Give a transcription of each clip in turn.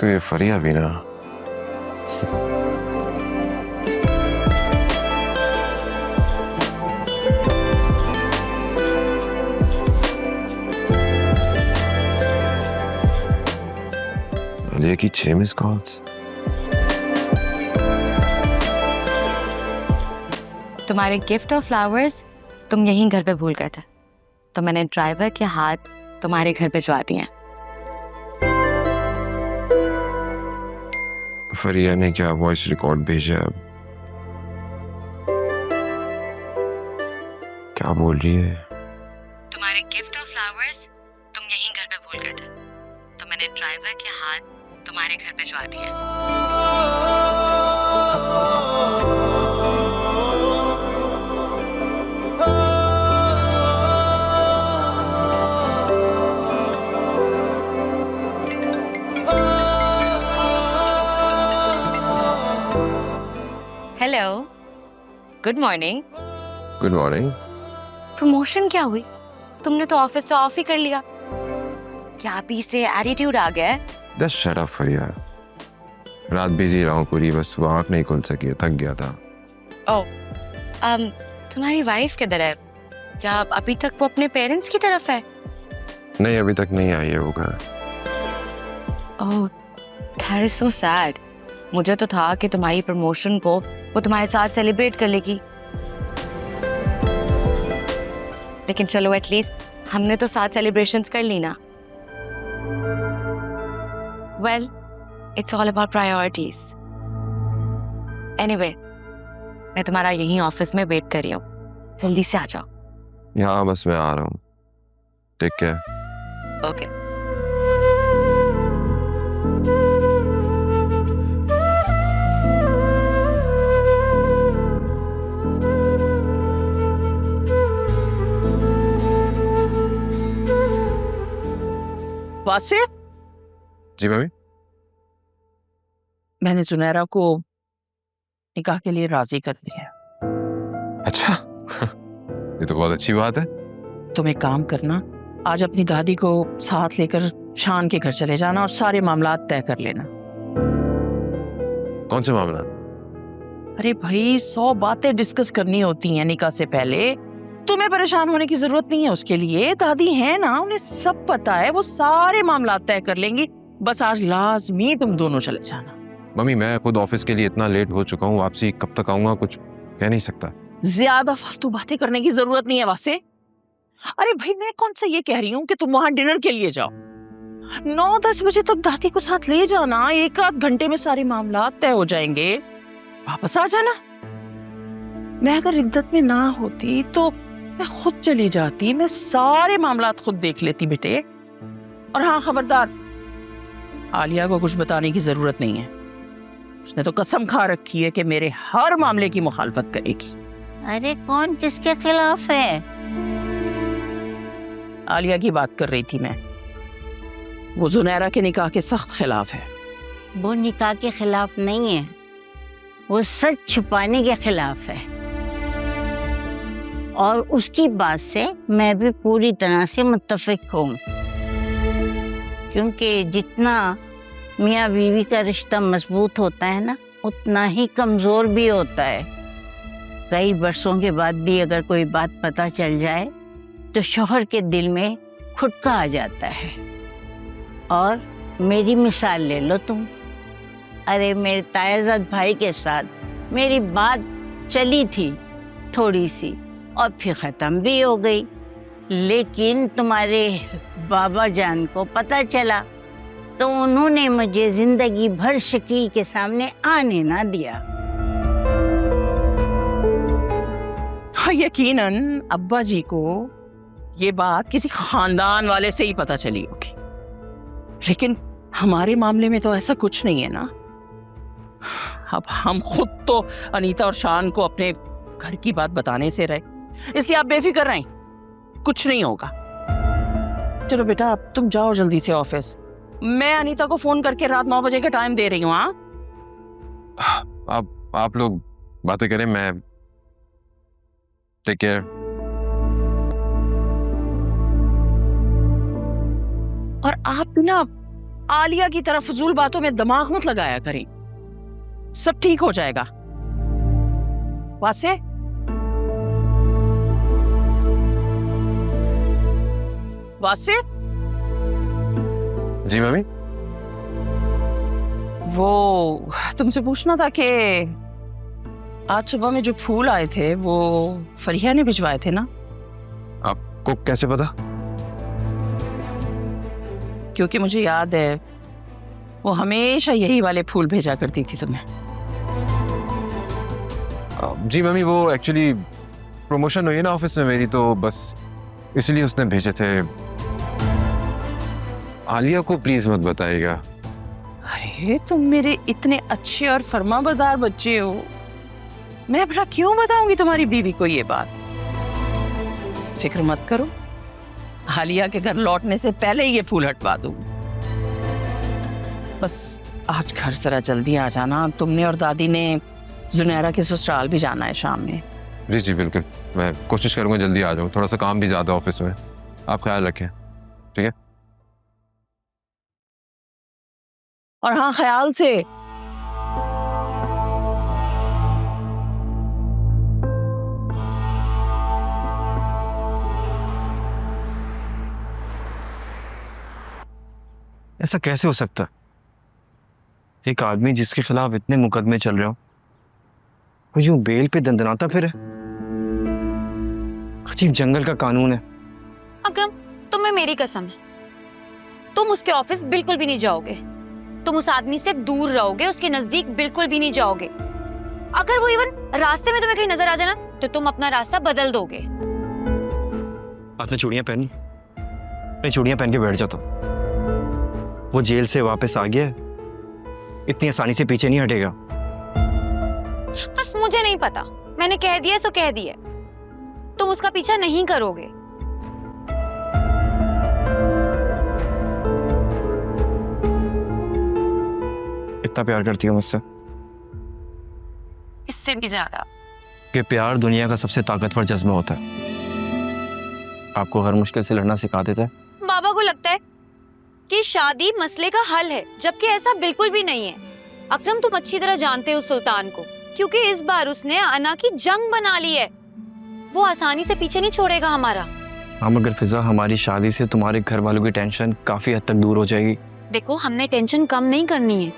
तो ये फरिया भी ना। आलिया की 6 मिस कॉल्स। तुम्हारे गिफ्ट और फ्लावर्स तुम यहीं घर पे भूल गए थे, तो मैंने ड्राइवर के हाथ तुम्हारे घर भिजवा दिए हैं। फरिया ने क्या वॉइस रिकॉर्ड भेजा? अब क्या बोल रही है? तुम्हारे गिफ्ट और फ्लावर्स तुम यहीं घर पे भूल गए थे, तो मैंने ड्राइवर के हाथ तुम्हारे घर भिजवा दिए हैं। Hello, good morning. Good morning. Promotion क्या हुई? तुमने तो ऑफिस से ऑफ ही कर लिया। क्या अभी से एटीट्यूड आ गया है? जस्ट शट अप फरिया। रात बिजी रहा हूँ पूरी, बस सुबह आँख नहीं खुल सकी, थक गया था। ओह, तुम्हारी वाइफ किधर है? क्या अभी तक वो अपने पेरेंट्स की तरफ है? नहीं, अभी तक नहीं आई है वो घर। ओह, दैट इज सो सैड। मुझे तो था कि तुम्हारी प्रमोशन को वो तुम्हारे साथ सेलिब्रेट कर लेगी, लेकिन चलो एटलीस्ट हमने तो साथ सेलिब्रेशंस कर ली ना। Well, it's all about priorities. Anyway, मैं तुम्हारा यहीं ऑफिस में वेट कर रही हूँ, जल्दी से आ जाओ। यहाँ बस मैं आ रहा हूँ। Take care. ओके। वासे, जी मम्मी। मैंने सुनैरा को निकाह के लिए राजी कर दिया। अच्छा ये तो बहुत अच्छी बात है। तुम एक काम करना, आज अपनी दादी को साथ लेकर शान के घर चले जाना और सारे मामलात तय कर लेना। कौन से मामला? अरे भाई, 100 बातें डिस्कस करनी होती हैं निकाह से पहले। तुम्हें परेशान होने की जरूरत नहीं है उसके लिए। दादी है ना, उन्हें सब पता है, वो सारे मामलात तय कर लेंगी। बस आज लाजमी तुम दोनों चले जाना। मम्मी, मैं खुद ऑफिस के लिए इतना लेट हो चुका हूँ, वापसी कब तक आऊंगा कुछ कह नहीं सकता। ज्यादा फालतू बातें करने की जरूरत नहीं है वासे। अरे भाई, मैं कौन सा ये कह रही हूँ कि तुम वहां डिनर के लिए जाओ। 9-10 बजे तक दादी को साथ ले जाना, 1-8 घंटे में सारे मामलात तय हो जाएंगे। वापस आ जाना। मैं अगर इद्दत में ना होती तो मैं खुद चली जाती, मैं सारे मामलात खुद देख लेती बेटे। और हाँ, खबरदार, आलिया को कुछ बताने की जरूरत नहीं है। उसने तो कसम खा रखी है कि मेरे हर मामले की मुखालफत करेगी। अरे कौन किसके खिलाफ है? आलिया की बात कर रही थी मैं। वो जुनैरा के निकाह के सख्त खिलाफ है। वो निकाह के खिलाफ नहीं है, वो सच छुपाने के खिलाफ है। और उसकी बात से मैं भी पूरी तरह से मुत्तफिक हूँ, क्योंकि जितना मियाँ बीवी का रिश्ता मजबूत होता है ना, उतना ही कमज़ोर भी होता है। कई बरसों के बाद भी अगर कोई बात पता चल जाए तो शौहर के दिल में खुटका आ जाता है। और मेरी मिसाल ले लो तुम। अरे मेरे तायाज़ाद भाई के साथ मेरी बात चली थी थोड़ी सी, और फिर ख़त्म भी हो गई। लेकिन तुम्हारे बाबा जान को पता चला तो उन्होंने मुझे जिंदगी भर शकील के सामने आने ना दिया। हाँ, यकीनन अब्बा जी को ये बात किसी खानदान वाले से ही पता चली होगी, लेकिन हमारे मामले में तो ऐसा कुछ नहीं है ना। अब हम खुद तो अनीता और शान को अपने घर की बात बताने से रहे, इसलिए आप बेफिक्र रहें, कुछ नहीं होगा। चलो बेटा, अब तुम जाओ जल्दी से ऑफिस। मैं अनीता को फोन करके रात 9 बजे का टाइम दे रही हूँ। हाँ, आप लोग बातें करें, मैं टेक केयर। और आप भी ना आलिया की तरफ फजूल बातों में दिमाग मत लगाया करें, सब ठीक हो जाएगा। वासे, वासे, जी मम्मी। वो तुमसे पूछना था कि आज सुबह में जो फूल आए थे वो फरिया ने भिजवाए थे ना? आपको कैसे पता? क्योंकि मुझे याद है वो हमेशा यही वाले फूल भेजा करती थी तुम्हें। जी मम्मी, वो एक्चुअली प्रमोशन हुई है ना ऑफिस में मेरी, तो बस इसलिए उसने भेजे थे। आलिया को प्लीज मत बताइएगा। अरे तुम मेरे इतने अच्छे और फर्माबरदार बच्चे हो, मैं भला क्यों बताऊंगी तुम्हारी बीवी को ये बात? फिक्र मत करो, आलिया के घर लौटने से पहले ही ये फूल हटवा दूंगी। बस आज घर जरा जल्दी आ जाना, तुमने और दादी ने जुनैरा के ससुराल भी जाना है शाम में। जी जी बिल्कुल, मैं कोशिश करूंगा जल्दी आ जाऊं, थोड़ा सा काम भी ज्यादा ऑफिस में। आप ख्याल रखें, ठीक है? और हाँ, ख्याल से। ऐसा कैसे हो सकता है? एक आदमी जिसके खिलाफ इतने मुकदमे चल रहे हो, वो यूं बेल पे दंदनाता फिर है। अजीब जंगल का कानून है। अकरम, तुम्हें मेरी कसम है, तुम उसके ऑफिस बिल्कुल भी नहीं जाओगे। तुम उस आदमी से दूर रहोगे, उसके नजदीक बिल्कुल भी नहीं जाओगे। अगर वो इवन रास्ते में तुम्हें कहीं नजर आ जाए ना, तो तुम अपना रास्ता बदल दोगे। हाथ में चूड़ियां पहनी, मैं चूड़ियां पहन के बैठ जाता हूं। वो जेल से वापस आ गया, इतनी आसानी से पीछे नहीं हटेगा। बस मुझे नहीं पता, मैंने कह दिया सो कह दिया, तुम उसका पीछा नहीं करोगे। इतना प्यार करती हो मुझसे? इससे भी ज्यादा। कि प्यार दुनिया का सबसे ताकतवर जज्बा होता है, आपको हर मुश्किल से लड़ना सिखा देता है। बाबा को लगता है कि शादी मसले का हल है, जबकि ऐसा बिल्कुल भी नहीं है। अकरम, तुम अच्छी तरह जानते हो सुल्तान को, क्योंकि इस बार उसने अना की जंग बना ली है। वो आसानी से पीछे नहीं छोड़ेगा हमारा। हाँ, मगर फिजा, हमारी शादी से तुम्हारे घर वालों की टेंशन काफी हद तक दूर हो जाएगी। देखो, हमने टेंशन कम नहीं करनी है,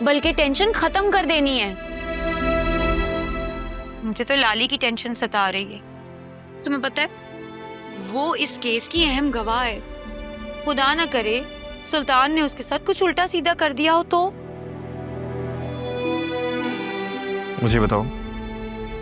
बल्कि टेंशन खत्म कर देनी है। मुझे तो लाली की टेंशन सता रही है। तुम्हें पता है, वो इस केस की अहम गवाह है। खुदा ना करे सुल्तान ने उसके साथ कुछ उल्टा सीधा कर दिया हो तो। मुझे बताओ,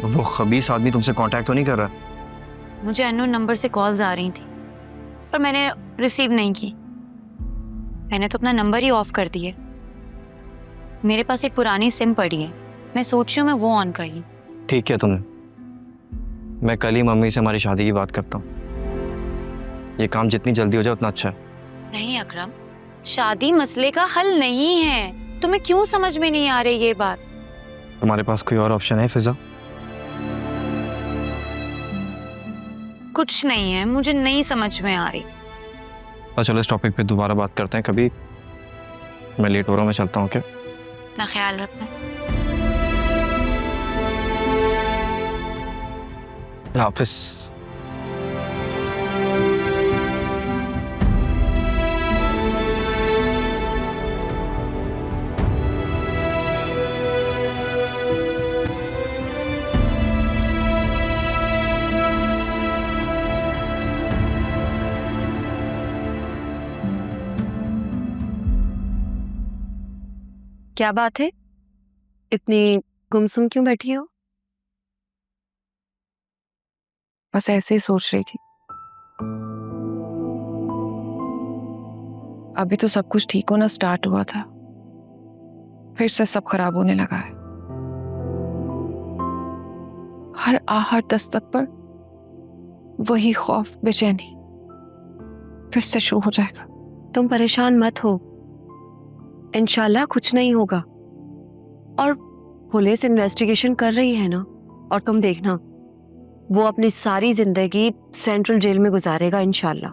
वो खबीस आदमी तुमसे कांटेक्ट तो नहीं कर रहा? मुझे अननोन नंबर से कॉल्स आ रही थी, पर मैंने रिसीव नहीं की। मैंने तो अपना नंबर ही ऑफ कर दिया। मेरे पास एक पुरानी सिम पड़ी है, मैं सोच रही हूँ मैं वो ऑन कर लूं। ठीक है तुमने, मैं कल ही मम्मी से हमारी शादी की बात करता हूँ। ये काम जितनी जल्दी हो जाए उतना अच्छा है। नहीं अकरम, शादी मसले का हल नहीं है। तुम्हें क्यों समझ में नहीं आ रही ये बात? तुम्हारे पास कोई और ऑप्शन है फिजा? कुछ नहीं है, मुझे नहीं समझ में आ रही। तो चलो इस टॉपिक पे दोबारा बात करते हैं कभी। मैं लेट हो रहा हूँ, मैं चलता हूँ। क्या? ना ख्याल रखना। हाफिज। क्या बात है, इतनी गुमसुम क्यों बैठी हो? बस ऐसे ही सोच रही थी। अभी तो सब कुछ ठीक होना स्टार्ट हुआ था, फिर से सब खराब होने लगा है। हर आहट दस्तक पर वही खौफ, बेचैनी फिर से शुरू हो जाएगा। तुम परेशान मत हो, इंशाल्लाह कुछ नहीं होगा। और पुलिस इन्वेस्टिगेशन कर रही है ना, और तुम देखना वो अपनी सारी जिंदगी सेंट्रल जेल में गुजारेगा इंशाल्लाह।